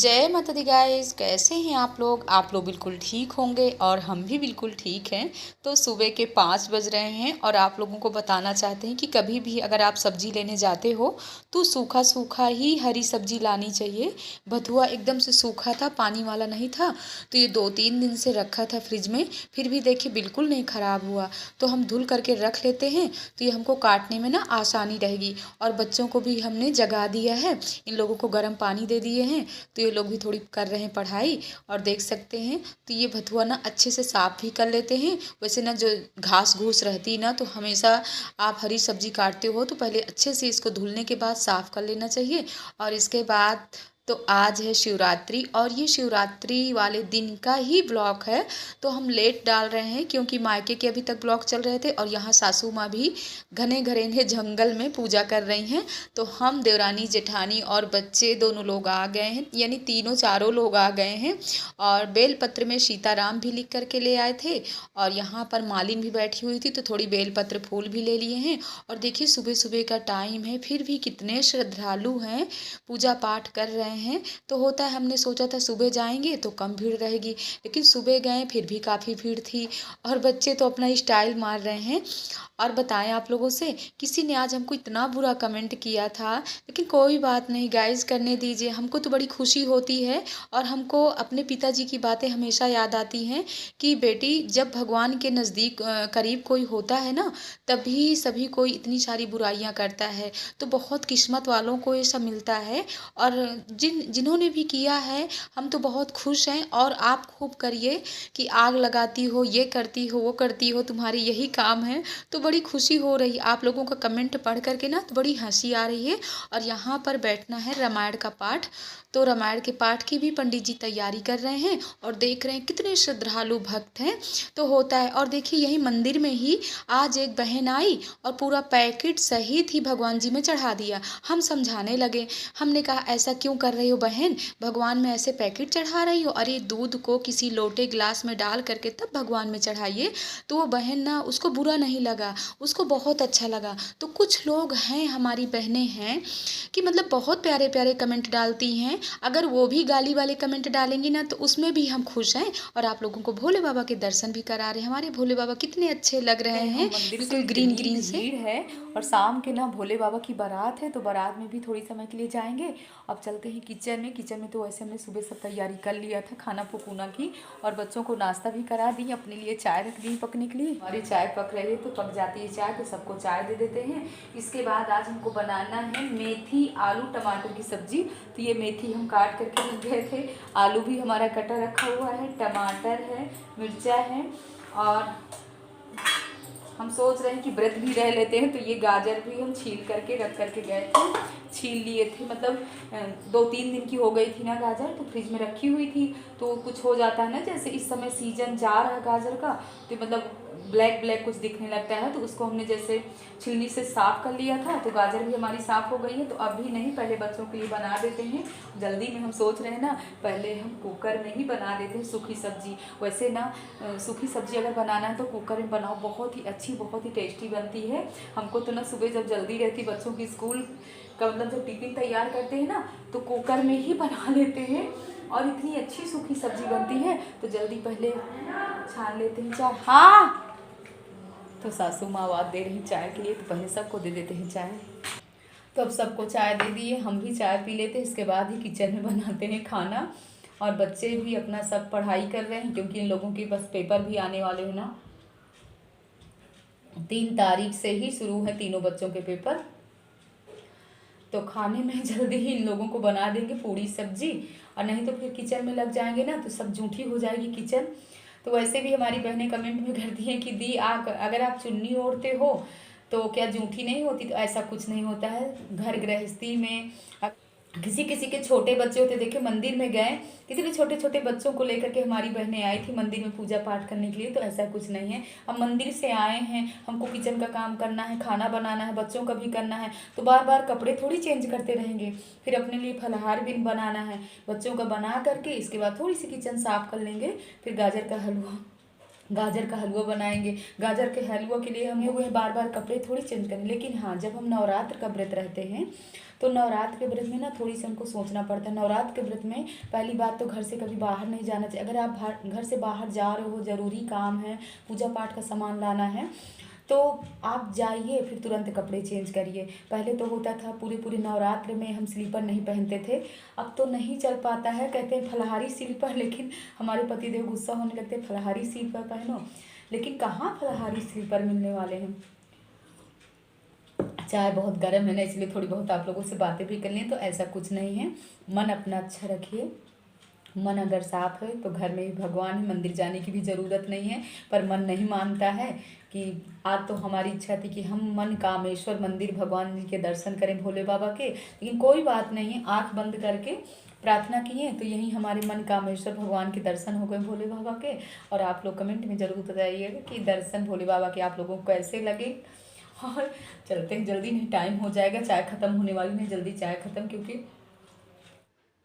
जय माता दी गाइस, कैसे हैं आप लोग बिल्कुल ठीक होंगे और हम भी बिल्कुल ठीक हैं। तो सुबह के 5 बज रहे हैं और आप लोगों को बताना चाहते हैं कि कभी भी अगर आप सब्जी लेने जाते हो तो सूखा सूखा ही हरी सब्जी लानी चाहिए। भथुआ एकदम से सूखा था, पानी वाला नहीं था। तो ये 2-3 दिन से रखा था फ्रिज में, फिर भी देखिए बिल्कुल नहीं ख़राब हुआ। तो हम धुल करके रख लेते हैं तो ये हमको काटने में ना आसानी रहेगी। और बच्चों को भी हमने जगा दिया है, इन लोगों को गर्म पानी दे दिए हैं तो ये लोग भी थोड़ी कर रहे हैं पढ़ाई। और देख सकते हैं तो ये भथुआ ना अच्छे से साफ़ भी कर लेते हैं। वैसे ना जो घास घूस रहती ना, तो हमेशा आप हरी सब्जी काटते हो तो पहले अच्छे से इसको धुलने के बाद साफ़ कर लेना चाहिए। और इसके बाद तो आज है शिवरात्रि और ये शिवरात्रि वाले दिन का ही ब्लॉग है। तो हम लेट डाल रहे हैं क्योंकि मायके के अभी तक ब्लॉग चल रहे थे और यहाँ सासू माँ भी घने घरेने जंगल में पूजा कर रही हैं। तो हम देवरानी जेठानी और बच्चे दोनों लोग आ गए हैं, यानी तीनों चारों लोग आ गए हैं। और बेलपत्र में सीताराम भी लिख करके ले आए थे और यहाँ पर मालिन भी बैठी हुई थी तो थोड़ी बेलपत्र फूल भी ले लिए हैं। और देखिए सुबह सुबह का टाइम है, फिर भी कितने श्रद्धालु हैं, पूजा पाठ कर रहे हैं। तो होता है, हमने सोचा था सुबह जाएंगे तो कम भीड़ रहेगी, लेकिन सुबह गए फिर भी काफ़ी भीड़ थी। और बच्चे तो अपना स्टाइल मार रहे हैं। और बताएं आप लोगों से, किसी ने आज हमको इतना बुरा कमेंट किया था, लेकिन कोई बात नहीं गाइज, करने दीजिए। हमको तो बड़ी खुशी होती है और हमको अपने पिताजी की बातें हमेशा याद आती हैं कि बेटी जब भगवान के नज़दीक करीब कोई होता है ना, तभी सभी कोई इतनी सारी बुराइयां करता है। तो बहुत किस्मत वालों को ये सब मिलता है। और जिन्होंने भी किया है, हम तो बहुत खुश हैं। और आप खूब करिए कि आग लगाती हो, ये करती हो, वो करती हो, तुम्हारी यही काम है। तो बड़ी खुशी हो रही आप लोगों का कमेंट पढ़ करके ना, तो बड़ी हंसी आ रही है। और यहाँ पर बैठना है रामायण का पाठ, तो रामायण के पाठ की भी पंडित जी तैयारी कर रहे हैं। और देख रहे हैं कितने श्रद्धालु भक्त हैं। तो होता है। और देखिए यही मंदिर में ही आज एक बहन आई और पूरा पैकेट सहित ही भगवान जी में चढ़ा दिया। हम समझाने लगे, हमने कहा ऐसा क्यों कर रही हो बहन, भगवान में ऐसे पैकेट चढ़ा रही हो, अरे दूध को किसी लोटे गिलास में डाल करके तब भगवान में चढ़ाइए। तो वो बहन ना, उसको बुरा नहीं लगा, उसको बहुत अच्छा लगा। तो कुछ लोग हैं, हमारी बहनें हैं कि मतलब बहुत प्यारे प्यारे कमेंट डालती हैं। अगर वो भी गाली वाले कमेंट डालेंगी ना तो उसमें भी हम खुश हैं। और आप लोगों को भोले बाबा के दर्शन भी करा रहे हैं। हमारे भोले बाबा कितने अच्छे लग रहे हैं, बिल्कुल ग्रीन ग्रीन से। भीड़ है और शाम के ना भोले बाबा की बारात है, तो बारात में भी थोड़ी समय के लिए जाएंगे। अब चलते हैं किचन में तो वैसे हमने सुबह सब तैयारी कर लिया था खाना पकुना की, और बच्चों को नाश्ता भी करा दी, अपने लिए चाय रख दी पकने के लिए। हमारी चाय पक रही है तो पक जाती है चाय, तो सबको चाय दे देते हैं। इसके बाद आज हमको बनाना है मेथी आलू टमाटर की सब्जी। तो ये मेथी हम काट करके रख गए थे, आलू भी हमारा कटा रखा हुआ है, टमाटर है, मिर्चा है। और हम सोच रहे हैं कि व्रत भी रह लेते हैं, तो ये गाजर भी हम छील करके रख करके गए थे, छील लिए थे। मतलब 2-3 दिन की हो गई थी ना गाजर, तो फ्रिज में रखी हुई थी। तो कुछ हो जाता है ना, जैसे इस समय सीजन जा रहा है गाजर का, तो मतलब ब्लैक ब्लैक कुछ दिखने लगता है, तो उसको हमने जैसे छिलनी से साफ़ कर लिया था। तो गाजर भी हमारी साफ़ हो गई है। तो अभी नहीं, पहले बच्चों के लिए बना देते हैं जल्दी में। हम सोच रहे हैं ना, पहले हम कुकर में ही बना देते हैं सूखी सब्जी। वैसे ना सूखी सब्जी अगर बनाना है तो कुकर में बनाओ, बहुत ही अच्छी, बहुत ही टेस्टी बनती है। हमको तो ना सुबह जब जल्दी रहती बच्चों की स्कूल का, मतलब जब टिफिन तैयार करते हैं ना, तो कुकर में ही बना लेते हैं और इतनी अच्छी सूखी सब्जी बनती है। तो जल्दी पहले छान लेते हैं चाय। हाँ, तो सासू माँ आवाज़ दे रही चाय के लिए, तो पहले सबको दे देते हैं चाय। तो अब सबको चाय दे दिए, हम भी चाय पी लेते हैं, इसके बाद ही किचन में बनाते हैं खाना। और बच्चे भी अपना सब पढ़ाई कर रहे हैं, क्योंकि इन लोगों के बस पेपर भी आने वाले हैं ना, 3 तारीख से ही शुरू है तीनों बच्चों के पेपर। तो खाने में जल्दी ही इन लोगों को बना देंगे पूरी सब्जी, और नहीं तो फिर किचन में लग जाएंगे ना तो सब जूठी हो जाएगी किचन। तो वैसे भी हमारी बहनें कमेंट में करती हैं कि दी अगर आप चुन्नी ओढ़ते हो तो क्या जूठी नहीं होती। तो ऐसा कुछ नहीं होता है। घर गृहस्थी में किसी किसी के छोटे बच्चे होते, देखे मंदिर में गए, किसी भी छोटे छोटे बच्चों को लेकर के हमारी बहनें आई थी मंदिर में पूजा पाठ करने के लिए। तो ऐसा कुछ नहीं है, हम मंदिर से आए हैं, हमको किचन का काम करना है, खाना बनाना है, बच्चों का भी करना है, तो बार बार कपड़े थोड़ी चेंज करते रहेंगे। फिर अपने लिए फलाहार भी बनाना है, बच्चों का बना करके इसके बाद थोड़ी सी किचन साफ कर लेंगे। फिर गाजर का हलवा गाजर का हलवा बनाएंगे। गाजर के हलवा के लिए हमें वो है बार बार कपड़े थोड़ी चेंज करें। लेकिन हाँ, जब हम नवरात्र का व्रत रहते हैं तो नवरात्र के व्रत में ना थोड़ी सी हमको सोचना पड़ता है। नवरात्र के व्रत में पहली बात तो घर से कभी बाहर नहीं जाना चाहिए। अगर आप घर से बाहर जा रहे हो, ज़रूरी काम है, पूजा पाठ का सामान लाना है, तो आप जाइए, फिर तुरंत कपड़े चेंज करिए। पहले तो होता था पूरे पूरे नवरात्र में हम स्लीपर नहीं पहनते थे, अब तो नहीं चल पाता है। कहते हैं फलाहारी स्लीपर, लेकिन हमारे पतिदेव गुस्सा होने लगते, फलाहारी स्लीपर पहनो। लेकिन कहाँ फलाहारी स्लीपर मिलने वाले हैं। चाय बहुत गर्म है ना, इसलिए थोड़ी बहुत आप लोगों से बातें भी कर लें। तो ऐसा कुछ नहीं है, मन अपना अच्छा रखिए। मन अगर साफ है तो घर में ही भगवान है, मंदिर जाने की भी ज़रूरत नहीं है। पर मन नहीं मानता है कि आज तो हमारी इच्छा थी कि हम मन कामेश्वर मंदिर भगवान जी के दर्शन करें, भोले बाबा के। लेकिन कोई बात नहीं है, आँख बंद करके प्रार्थना किए तो यही हमारे मन कामेश्वर भगवान के दर्शन हो गए भोले बाबा के। और आप लोग कमेंट में ज़रूर बताइएगा कि दर्शन भोले बाबा के आप लोगों को कैसे लगे। और चलते हैं, जल्दी नहीं टाइम हो जाएगा, चाय ख़त्म होने वाली नहीं, जल्दी चाय ख़त्म। क्योंकि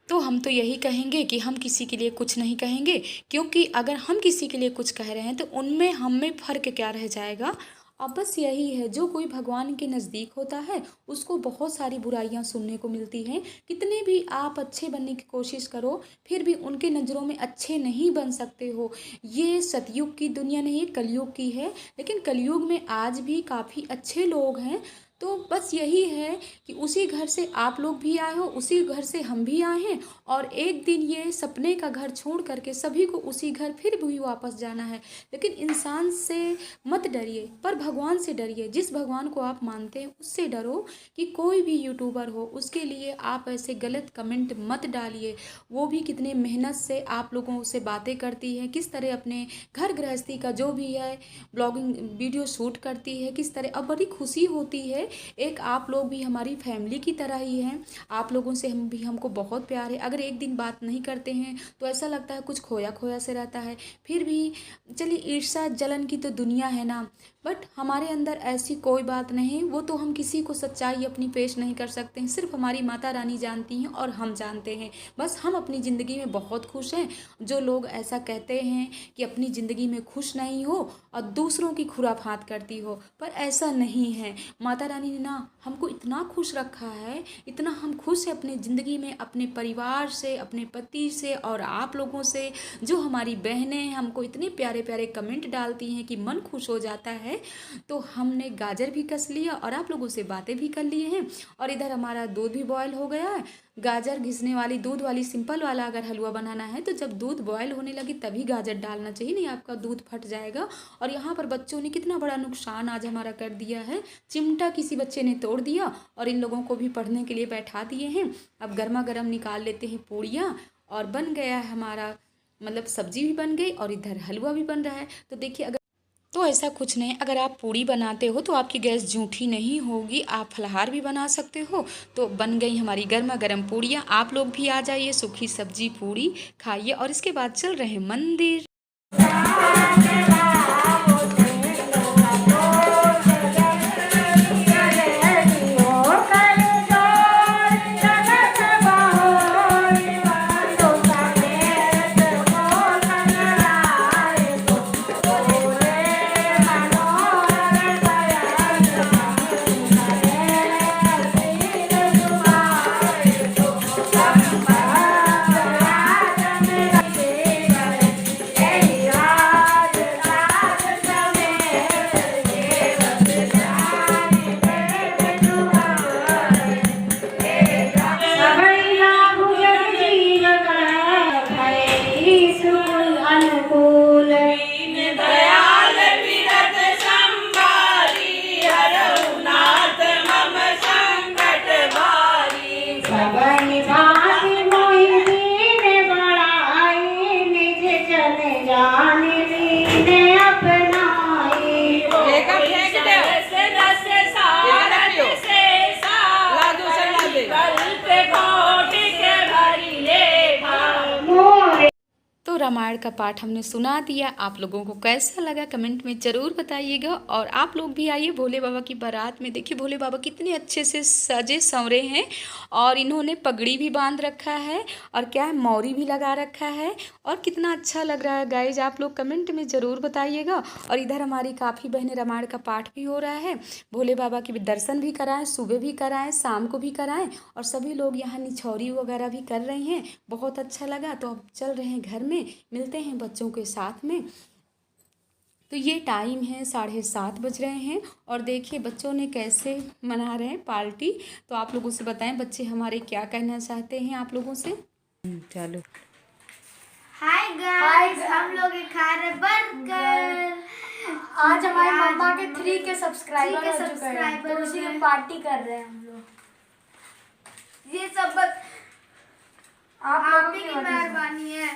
तो हम तो यही कहेंगे कि हम किसी के लिए कुछ नहीं कहेंगे, क्योंकि अगर हम किसी के लिए कुछ कह रहे हैं तो उनमें हम में फ़र्क क्या रह जाएगा। अब बस यही है, जो कोई भगवान के नज़दीक होता है उसको बहुत सारी बुराइयां सुनने को मिलती हैं। कितने भी आप अच्छे बनने की कोशिश करो, फिर भी उनके नज़रों में अच्छे नहीं बन सकते हो। ये सतयुग की दुनिया नहीं है, कलयुग की है। लेकिन कलयुग में आज भी काफ़ी अच्छे लोग हैं। तो बस यही है कि उसी घर से आप लोग भी आए हो, उसी घर से हम भी आए हैं, और एक दिन ये सपने का घर छोड़ करके सभी को उसी घर फिर भी वापस जाना है। लेकिन इंसान से मत डरिए, पर भगवान से डरिए। जिस भगवान को आप मानते हैं उससे डरो। कि कोई भी यूट्यूबर हो उसके लिए आप ऐसे गलत कमेंट मत डालिए। वो भी कितने मेहनत से आप लोगों से बातें करती है, किस तरह अपने घर गृहस्थी का जो भी है ब्लॉगिंग वीडियो शूट करती है, किस तरह। अब बड़ी खुशी होती है, एक आप लोग भी हमारी फैमिली की तरह ही हैं। आप लोगों से हमको बहुत प्यार है। अगर एक दिन बात नहीं करते हैं तो ऐसा लगता है कुछ खोया खोया से रहता है। फिर भी चलिए, ईर्ष्या जलन की तो दुनिया है ना, बट हमारे अंदर ऐसी कोई बात नहीं। वो तो हम किसी को सच्चाई अपनी पेश नहीं कर सकते हैं, सिर्फ हमारी माता रानी जानती हैं और हम जानते हैं। बस हम अपनी ज़िंदगी में बहुत खुश हैं। जो लोग ऐसा कहते हैं कि अपनी ज़िंदगी में खुश नहीं हो और दूसरों की खुराफात करती हो, पर ऐसा नहीं है। माता रानी ने ना हमको इतना खुश रखा है, इतना हम खुश हैं अपनी ज़िंदगी में, अपने परिवार से, अपने पति से और आप लोगों से। जो हमारी बहनें हमको इतने प्यारे प्यारे कमेंट डालती हैं कि मन खुश हो जाता है। तो हमने गाजर भी कस लिया और आप लोगों से बातें भी कर लिए हैं। और इधर हमारा दूध भी बॉयल हो गया है। गाजर घिसने वाली, दूध वाली सिंपल वाला अगर हलवा बनाना है तो जब दूध बॉयल होने लगे तभी गाजर डालना चाहिए, नहीं आपका दूध फट जाएगा। और यहाँ पर बच्चों ने कितना बड़ा नुकसान आज हमारा कर दिया है। चिमटा किसी बच्चे ने तोड़ दिया और इन लोगों को भी पढ़ने के लिए बैठा दिए हैं। अब गर्मा गर्म निकाल लेते हैं पूड़ियाँ, और बन गया है हमारा, मतलब सब्जी भी बन गई और इधर हलवा भी बन रहा है। तो देखिए, अगर तो ऐसा कुछ नहीं, अगर आप पूड़ी बनाते हो तो आपकी गैस जूठी नहीं होगी, आप फलाहार भी बना सकते हो। तो बन गई हमारी गर्मा गर्म पूड़ियाँ। आप लोग भी आ जाइए, सूखी सब्जी पूड़ी खाइए और इसके बाद चल रहे हैं मंदिर। रामायण का पाठ हमने सुना दिया। आप लोगों को कैसा लगा कमेंट में ज़रूर बताइएगा। और आप लोग भी आइए भोले बाबा की बारात में। देखिए भोले बाबा कितने अच्छे से सजे संवरे हैं और इन्होंने पगड़ी भी बांध रखा है और क्या है मौरी भी लगा रखा है और कितना अच्छा लग रहा है गाइज। आप लोग कमेंट में ज़रूर बताइएगा। और इधर हमारी काफ़ी बहनें रामायण का पाठ भी हो रहा है। भोले बाबा के दर्शन भी कराएं, सुबह भी कराएं, शाम को भी कराएं और सभी लोग यहाँ निछौरी वगैरह भी कर रहे हैं। बहुत अच्छा लगा। तो अब चल रहे हैं घर में, मिलते हैं बच्चों के साथ में। तो ये टाइम है 7:30 बज रहे हैं और देखिए बच्चों ने कैसे मना रहे हैं पार्टी। तो आप लोगों से बताएं बच्चे हमारे क्या कहना चाहते हैं आप लोगों से। चलो हाय गाइस, हम लोग ये खा रहे बर्गर। आज हमारी मम्मा के 3 के सब्सक्राइबर हो चुके हैं तो उसी की पार्टी कर रहे हैं हम लोग। ये सब आप ही की मेहरबानी है।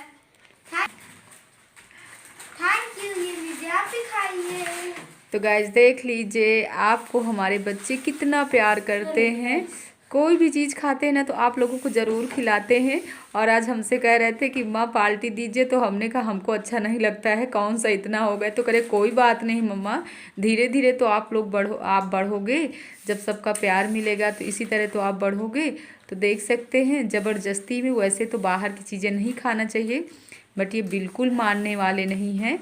Thank you. ये लीजिए, आप भी खाइए। तो गाइज देख लीजिए आपको हमारे बच्चे कितना प्यार करते हैं। कोई भी चीज़ खाते हैं ना तो आप लोगों को ज़रूर खिलाते हैं। और आज हमसे कह रहे थे कि माँ पार्टी दीजिए, तो हमने कहा हमको अच्छा नहीं लगता है, कौन सा इतना हो गया। तो करे कोई बात नहीं मम्मा, धीरे धीरे तो आप लोग बढ़ोगे। जब सबका प्यार मिलेगा तो इसी तरह तो आप बढ़ोगे। तो देख सकते हैं ज़बरदस्ती में, वैसे तो बाहर की चीज़ें नहीं खाना चाहिए बट ये बिल्कुल मानने वाले नहीं हैं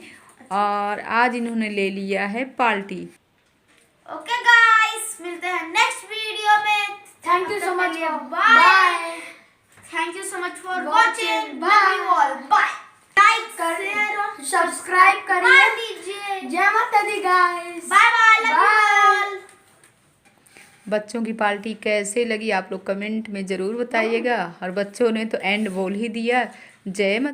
और आज इन्होंने ले लिया है पार्टी। ओके गाइस, मिलते हैं नेक्स्ट वीडियो में। Thank you so much. Bye. Thank you so much for watching. Bye all. Bye. Like share subscribe कर करिए। दीजिए। Jai Mata Di guys. Bye bye. Love you all. बच्चों की पार्टी कैसे लगी आप लोग कमेंट में ज़रूर बताइएगा। और बच्चों ने तो एंड बोल ही दिया, जय माता।